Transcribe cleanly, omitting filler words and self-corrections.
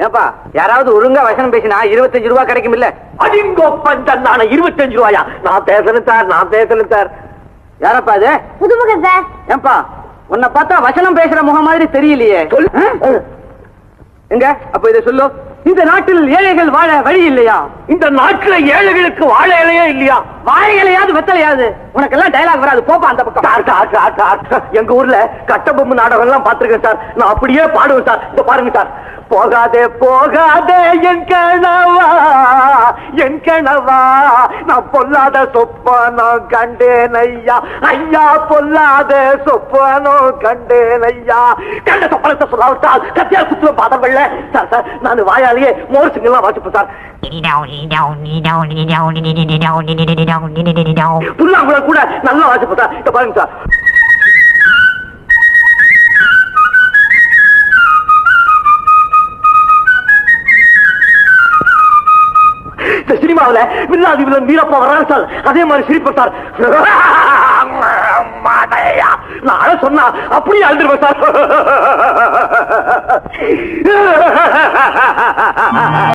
ஏப்பா யாராவது ஒழுங்கா வசனம் பேசினா 25 ரூபாய் கிடைக்கும் இல்ல? அடிங்கோப்பன் 25 ரூபாயா? நான் பேசணும் சார். யாரப்பா அது? புதுமுகம் சார். ஏப்பா உன்னை பார்த்தா வசனம் பேசுற முகம் மாதிரி தெரியலையே. எங்க அப்ப இதை சொல்லு. இந்த நாட்டில் ஏழைகள் வாழ வழி இல்லையா? இந்த நாட்டுல ஏழைகளுக்கு வாழ இலையே இல்லையா? வாழை இலையாவது வெத்தலையாவது. உனக்கெல்லாம் டயலாக் வராது, போப்பா அந்த பக்கம். எங்க ஊர்ல கட்டபொம்மு நாடகம் எல்லாம் பாத்துருக்கேன் சார். நான் அப்படியே பாடுவேன் சார். இந்த பாருங்க சார். போகாதே என் கனவா நான் பொல்லாத சொப்பானோ கண்டேன் ஐயா பொல்லாத சொப்பானோ கண்டேன் ஐயா. கண்ட சொப்பனத்தை சொல்லாவிட்டால் கத்தியா குத்துவ பாதம் வெள்ள சார். நான் வாயாலேயே மோர் சிங்கெல்லாம் வாசிப்பேன் சார். புல்லாங்குழல் கூட நல்லா வாசிப்பேன் சார். இத பாருங்க சார். இந்த சினிமாவில வில்லாதி வில்லன் வீரப்பா வர்றாங்க சார். அதே மாதிரி சிரிப்பேன் சார். நான் அழ சொன்னா அப்படியே அழுதுருவேன் சார்.